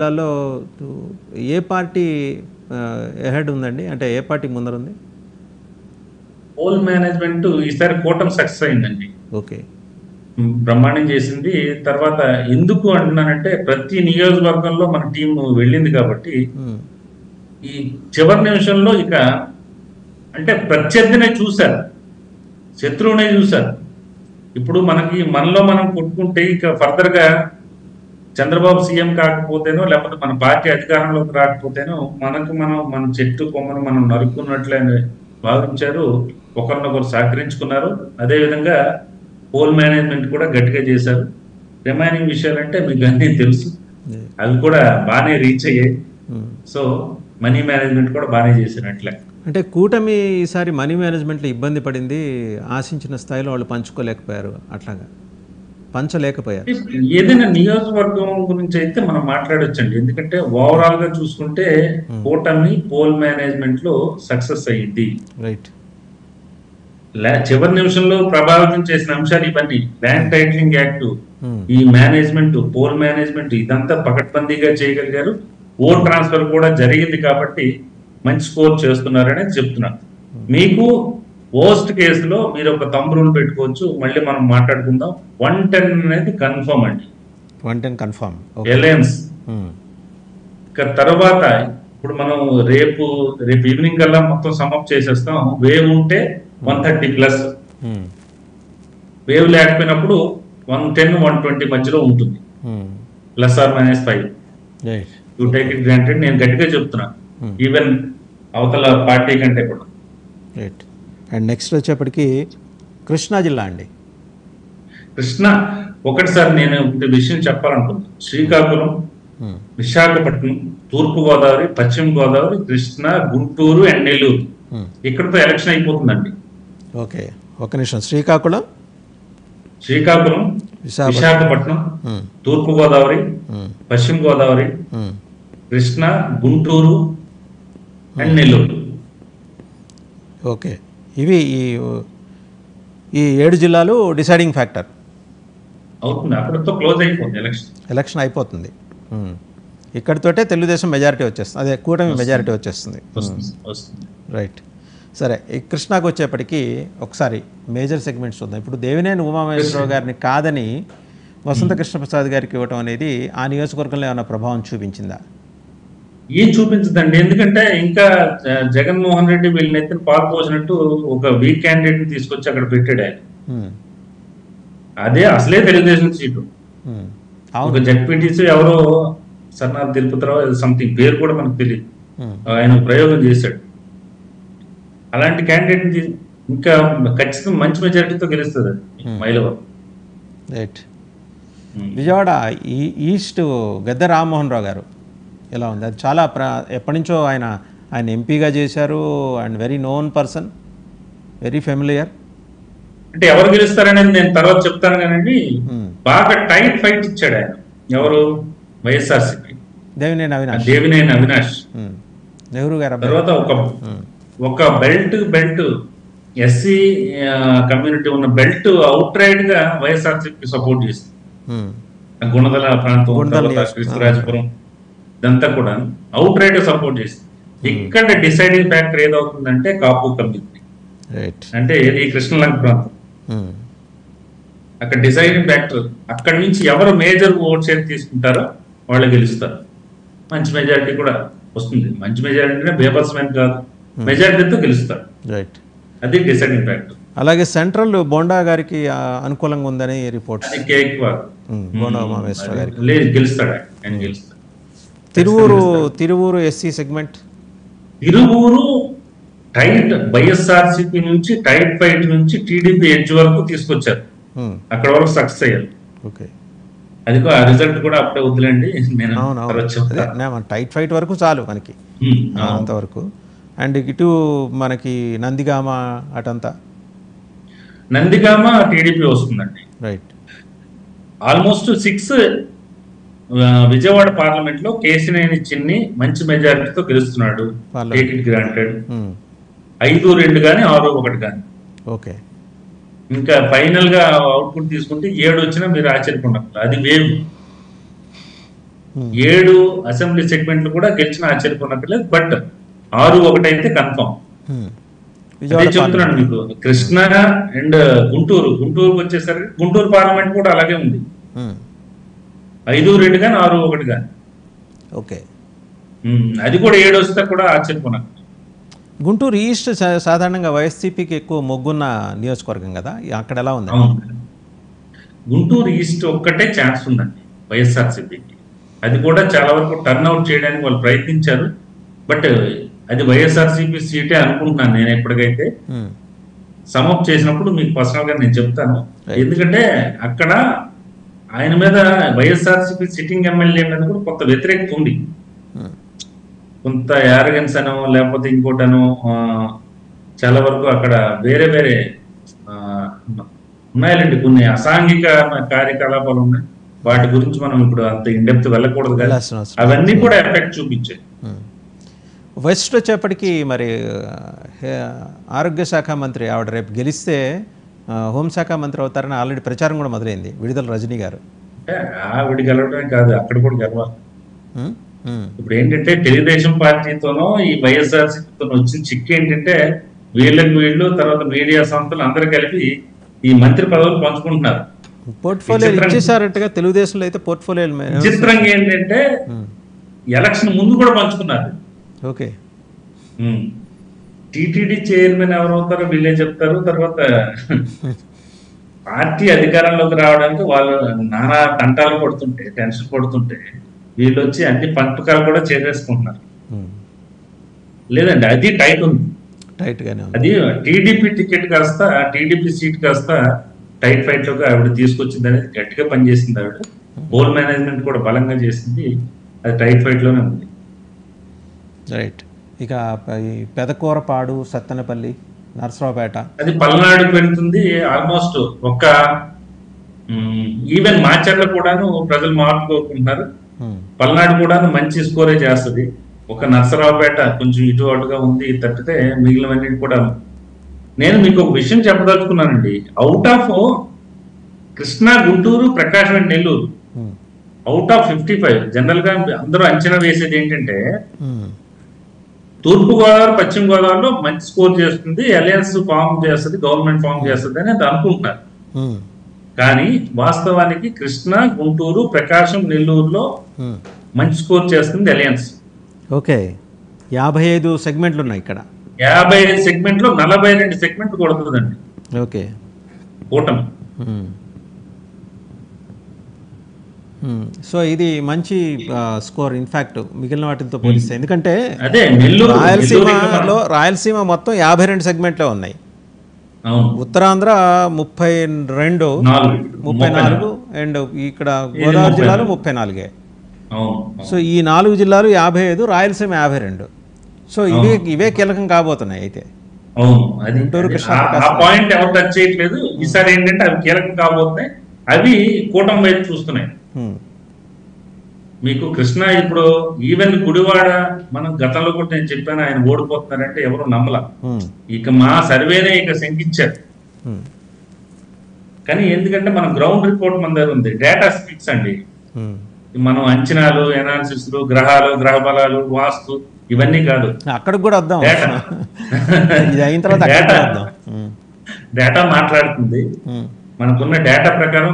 జిల్లాలో ఏ party ahead ఉందండి? అంటే ఏ పార్టీ ముందరుంది? పోల్ మేనేజ్మెంట్ ఈసారి కూటమి సక్సెస్ అయిందండి. ఓకే. బ్రహ్మాండం చేసింది. తర్వాత ఎందుకు అంటున్నానంటే ప్రతి నియోజకవర్గంలో మన టీం వెళ్ళింది కాబట్టి హ్మ్. ఈ చివరి నిమిషంలో ఇక అంటే ప్రత్యర్థినే చూశారు, శత్రువునే చూశారు. ఇప్పుడు మనలో మనం కొట్టుకుంటే ఇక ఫర్దర్ గా చంద్రబాబు సీఎం కాకపోతేనో లేకపోతే మన పార్టీ అధికారంలోకి రాకపోతేనో మన చెట్టు కొమ్మను మనం నరుక్కున్నట్లే భావించారు. ఒకరినొకరు సహకరించుకున్నారు. అదేవిధంగా పోల్ మేనేజ్మెంట్ కూడా గట్టిగా చేశారు. రిమైనింగ్ విషయాలంటే మీకు అన్నీ తెలుసు, అవి కూడా బాగానే రీచ్ అయ్యాయి. సో మనీ మేనేజ్మెంట్ కూడా బాగానే చేసినట్లే. అంటే కూటమి ఈసారి మనీ మేనేజ్మెంట్లో ఇబ్బంది పడింది, ఆశించిన స్థాయిలో వాళ్ళు పంచుకోలేకపోయారు, అట్లాగా పంచలేకపోయారు. ఏదైనా నియోజకవర్గం గురించి అయితే మనం మాట్లాడొచ్చండి. ఎందుకంటే ఓవరాల్ గా చూసుకుంటే కూటమి పోల్ మేనేజ్మెంట్ లో సక్సెస్ అయ్యింది. రైట్. చివరి నిమిషంలో ప్రభావితం చేసిన అంశాలు ఇవన్నీ ల్యాండ్ టైటిలింగ్ యాక్ట్, ఈ మేనేజ్మెంట్, పోల్ మేనేజ్మెంట్ ఇదంతా పకడ్బందీగా చేయగలిగారు. ఓట్ ట్రాన్స్ఫర్ కూడా జరిగింది కాబట్టి మంచి స్కోర్ చేస్తున్నారని చెప్తున్నారు. మీకు వర్స్ట్ కేసులో మీరు ఒక థంబ్ రూల్ పెట్టుకోవచ్చు. మళ్ళీ మనం మాట్లాడుకుందాం. 110 అనేది కన్ఫర్మ్ అండి. 110 కన్ఫర్మ్. ఎలయన్స్ తర్వాత ఇప్పుడు మనం రేపు ఈవినింగ్ కల్లా మొత్తం సమప్ చేసేస్తాం. వేవ్ ఉంటే 130+, వేవ్ లేకపోయినప్పుడు 110, 120 మధ్యలో ఉంటుంది, ±5. You take it granted. నేను గట్టిగా చెప్తున్నా, ఈవెన్ అవతల పార్టీ కంటే కూడా. రైట్. అండ్ నెక్స్ట్ వచ్చేప్పటికి కృష్ణా జిల్లా అండి. కృష్ణా ఒకటిసారి నేను ఒక విషయం చెప్పాలనుకుంటున్నాను. శ్రీకాకుళం, విశాఖపట్నం, తూర్పుగోదావరి, పశ్చిమ గోదావరి, కృష్ణా, గుంటూరు అండ్ నెల్లూరు, ఇక్కడతో ఎలక్షన్ అయిపోతుందండి. ఓకే, ఒక నిమిషం. శ్రీకాకుళం, విశాఖపట్నం, తూర్పుగోదావరి, పశ్చిమ గోదావరి, కృష్ణా, గుంటూరు అండ్ నెల్లూరు. ఓకే, ఇవి ఈ 7 జిల్లాలు డిసైడింగ్ ఫ్యాక్టర్ అవుతుంది. అక్కడతో క్లోజ్ అయిపోతుంది ఎలక్షన్ అయిపోతుంది. ఇక్కడితోటే తెలుగుదేశం మెజారిటీ వచ్చేస్తుంది, అదే కూటమి మెజారిటీ వచ్చేస్తుంది. రైట్. సరే, ఈ కృష్ణాకు వచ్చేప్పటికి ఒకసారి మేజర్ సెగ్మెంట్స్ చూద్దాం. ఇప్పుడు దేవినేని ఉమామహేశ్వరరావు గారిని కాదని వసంత కృష్ణప్రసాద్ గారికి ఇవ్వటం అనేది ఆ నియోజకవర్గంలో ఏమైనా ప్రభావం చూపించిందా? ఏం చూపించదండి. ఎందుకంటే ఇంకా జగన్మోహన్ రెడ్డి వీళ్ళనైతే పాలు పోసినట్టు ఒక వీక్ క్యాండిడేట్ ని తీసుకొచ్చి అక్కడ పెట్టాడు ఆయన. అదే అసలే తెలుగుదేశం సీటు. ఒక జడ్పీటీసీ ఎవరో సర్నాథ్ తిరుపతిరావు సంథింగ్ పేరు కూడా మనకు తెలియదు, ఆయన ప్రయోగం చేశాడు. అలాంటి క్యాండిడేట్ ని ఇంకా ఖచ్చితంగా మంచి మెజారిటీతో గెలుస్తుంది మైలవరం. రైట్. విజయవాడ ఈస్ట్ గద్దె రామ్మోహన్ రావు గారు ఎలా ఉంది? అది చాలా ఎప్పటి నుంచో ఆయన ఎంపీగా చేశారు and very known person, very familiar. అంటే ఎవరు గెలుస్తారనేది నేను తర్వాత చెప్తాను కానీ బాగా టైట్ ఫైట్ ఇచ్చాడు ఆయన. ఎవరు? వైఎస్ఆర్సీపీ దేవినేని అవినాష్ నెహ్రూ గారు. తర్వాత ఒక బెల్ట్ ఎస్సీ కమ్యూనిటీ ఉన్న బెల్ట్ అవుట్ రైట్ గా వైఎస్ఆర్సీపీ సపోర్ట్ చేస్తుంది. గుణదల ప్రాంతం, కృష్ణరాజపురం ఇదంతా కూడా అవుట్ రైట్ సపోర్ట్ చేస్తుంది. ఇక్కడ డిసైడింగ్ ఫ్యాక్టర్ ఏదవుతుందంటే కాపు కమ్యూనిటీ, అంటే ఏది కృష్ణలంక ప్రాంతం. అక్కడ డిసైడింగ్ ఫ్యాక్టర్, అక్కడి నుంచి ఎవరు మేజర్ ఓట్ షేర్ తీసుకుంటారో వాళ్ళు గెలుస్తారు. మంచి మెజారిటీ కూడా వస్తుంది. మంచి మెజారిటీ అంటే బేబల్స్మెన్ కాదు, మెజారిటీతో గెలుస్తారు. రైట్, అది డిసైడింగ్ ఫ్యాక్టర్. అలాగే సెంట్రల్ బోండా గారికి అనుకూలంగా ఉందని రిపోర్ట్స్. బోండా ఉమామహేశ్వరరావు గారికి గెలుస్తాడు, ఆయన గెలుస్తాడు. Tiruvuru SC segment, Tiruvuru tight YSRCP నుంచి టైట్ ఫైట్ నుంచి టీడీపీ ఎడ్జ్ వరకు తీసుకొచ్చారు. అక్కడ వరకు సక్సెస్ అయ్యారు. ఓకే, అది ఆ రిజల్ట్ కూడా అప్పుడే వద్దులేండి, టైట్ ఫైట్ వరకు చాలు మనకి అంతవరకు. అండ్ ఇటు మనకి నందిగామ అటంతా నందిగామ టీడీపీ వస్తుందండి. రైట్. ఆల్మోస్ట్ 6 విజయవాడ పార్లమెంట్ లో కేశినేని చిన్ని మంచి మెజారిటీతో గెలుస్తున్నాడు. గ్రాంటెడ్ 5-2 కానీ 6-1 కానీ. ఓకే, ఇంకా ఫైనల్ గా అవుట్పుట్ తీసుకుంటే 7 వచ్చినా మీరు ఆశ్చర్యపోండి. అది వేవ్. 7 అసెంబ్లీ సెగ్మెంట్లు కూడా గెలిచిన ఆశ్చర్యపోనట్లేదు. బట్ 6-1 అయితే కన్ఫర్మ్. అదే చెప్తున్నాను మీకు. కృష్ణా అండ్ గుంటూరుకి వచ్చేసరికి గుంటూరు పార్లమెంట్ కూడా అలాగే ఉంది. 5-2 కానీ 6-1 కానీ. ఓకే, అది కూడా 7 వస్తే కూడా ఆశ్చర్యపోనా. గుంటూరు ఈస్ట్ సాధారణంగా వైఎస్సీపీకి ఎక్కువ మొగ్గున్న నియోజకవర్గం కదా, అక్కడ ఎలా ఉంది? గుంటూరు ఈస్ట్ ఒక్కటే ఛాన్స్ ఉందండి వైఎస్ఆర్సీపీకి. అది కూడా చాలా వరకు టర్న్అవుట్ చేయడానికి వాళ్ళు ప్రయత్నించారు. బట్ అది వైఎస్ఆర్సీపీ సీటే అనుకుంటున్నాను నేను. ఎప్పటికైతే సమప్ చేసినప్పుడు మీకు పర్సనల్ గా నేను చెప్తాను. ఎందుకంటే అక్కడ ఆయన మీద వైఎస్ఆర్సీపీ సిట్టింగ్ ఎమ్మెల్యే మీద కూడా కొంత వ్యతిరేకత ఉంది. కొంత యారగెన్స్ అనో లేకపోతే ఇంకోటనో చాలా వరకు అక్కడ వేరే వేరే ఉన్నాయండి. కొన్ని అసాంఘిక కార్యకలాపాలు ఉన్నాయి. వాటి గురించి మనం ఇప్పుడు అంత ఇండెప్త్ వెళ్ళకూడదు కదా. అవన్నీ కూడా ఎఫెక్ట్ చూపించాయి. వెస్ట్ వచ్చేప్పటికీ మరి ఆరోగ్య శాఖ మంత్రి ఆవిడ రేపు గెలిస్తే హోంశాఖ మంత్రి అవుతారని ఆల్రెడీ ప్రచారం కూడా మొదలైంది. విడుదల రజనీ గారు ఆవిడ గెలవడమే కాదు, అక్కడ కూడా గెలవాలి. ఇప్పుడు ఏంటంటే తెలుగుదేశం పార్టీతోనో ఈ వైఎస్ఆర్సీతోనో వచ్చిన చిక్కు ఏంటంటే వీళ్ళు తర్వాత మీడియా సంస్థలు అందరూ కలిపి ఈ మంత్రి పదవులు పంచుకుంటున్నారు. పోర్ట్ఫోలియో ఇచ్చేసారట్టుగా తెలుగుదేశంలో అయితే పోర్ట్ఫోలియో. విచిత్రంగా ఏంటంటే ఎలక్షన్ ముందు కూడా పంచుకున్నారు. ఓకే, టీటీడీ చైర్మన్ ఎవరవుతారో వీళ్ళే చెప్తారు. తర్వాత పార్టీ అధికారంలోకి రావడానికి వాళ్ళు నానా తంటాలు పడుతుంటే, టెన్షన్ పడుతుంటే వీళ్ళు వచ్చి అన్ని పంపకాలు కూడా చేసేసుకుంటున్నారు. లేదండి, అది టైట్ ఉంది, టైట్ గానే ఉంది. అది టీడీపీ టికెట్ కాస్త టీడీపీ సీట్ కాస్త టైట్ ఫైట్ లోకి ఆవిడ తీసుకొచ్చింది. అనేది గట్టిగా పనిచేసింది ఆవిడ. పోల్ మేనేజ్మెంట్ కూడా బలంగా చేసింది. అది టైట్ ఫైట్ లోనే ఉంది. రైట్. ఇక పెదకూరపాడు, సత్తెనపల్లి, నర్సరావుపేట, అది పల్నాడుకు వెళ్తుంది. ఆల్మోస్ట్ ఒక ఈవెన్ మాచర్ల కూడాను ప్రజలు మార్పు కోరుకుంటున్నారు. పల్నాడు కూడాను మంచి స్కోరే చేస్తుంది. ఒక నర్సరావుపేట కొంచెం ఇటు అటుగా ఉంది తప్పితే మిగిలినవన్నీ కూడా. నేను మీకు ఒక విషయం చెప్పదలుచుకున్నానండి. Out of Krishna, Guntur, Prakasam and Nellore, out of 55 general గా అందరూ అంచనా వేసేది ఏంటంటే తూర్పు గోదావరి, పశ్చిమ గోదావరిలో మంచి స్కోర్ చేస్తుంది, అలయన్స్ ఫామ్ చేస్తుంది, గవర్నమెంట్ ఫామ్ చేస్తుంది అని అనుకుంటున్నారు. కానీ వాస్తవానికి కృష్ణా, గుంటూరు, ప్రకాశం, నెల్లూరులో మంచి స్కోర్ చేస్తుంది అలయన్స్. ఓకే, 55 సెగ్మెంట్లు ఉన్నాయి ఇక్కడ. 55 సెగ్మెంట్లో 42 సెగ్మెంట్లు కొడుతుందండి. ఓకే, కూటమి. సో ఇది మంచి స్కోర్ ఇన్ఫాక్ట్ మిగిలిన వాటితో పోలిస్తే. ఎందుకంటే అదే రాయలసీమ మొత్తం 52 సెగ్మెంట్లే ఉన్నాయి. ఉత్తరాంధ్ర 32, 34 అండ్ ఇక్కడ గోదావరి జిల్లాలో 34. సో ఈ 4 జిల్లాలు 55, రాయలసీమ 52. సో ఇవే కీలకం కాబోతున్నాయి. అయితే గుంటూరు, కృష్ణా పాయింట్ ఎవరు టచ్ చేయట్లేదు. ఈసారి ఏంటంటే అవి కీలకం కాబోతున్నాయి. అవి కూటమి వైపు చూస్తున్నాయి. మీకు కృష్ణ ఇప్పుడు ఈవెన్ గుడివాడ, మనం గతంలో కూడా నేను చెప్పాను ఆయన ఓడిపోతున్నారంటే ఎవరు నమ్మల. ఇక మా సర్వేనే ఇక శంకించారు. కానీ ఎందుకంటే మన గ్రౌండ్ రిపోర్ట్ మన దగ్గర ఉంది. డేటా స్పీక్స్ అండి. మనం అంచనాలు, ఎనాలిసిస్, గ్రహాలు, గ్రహ బలాలు, వాస్తు ఇవన్నీ కాదు. అక్కడికి కూడా వద్దాం. డేటా మాట్లాడుతుంది. మనకున్న డేటా ప్రకారం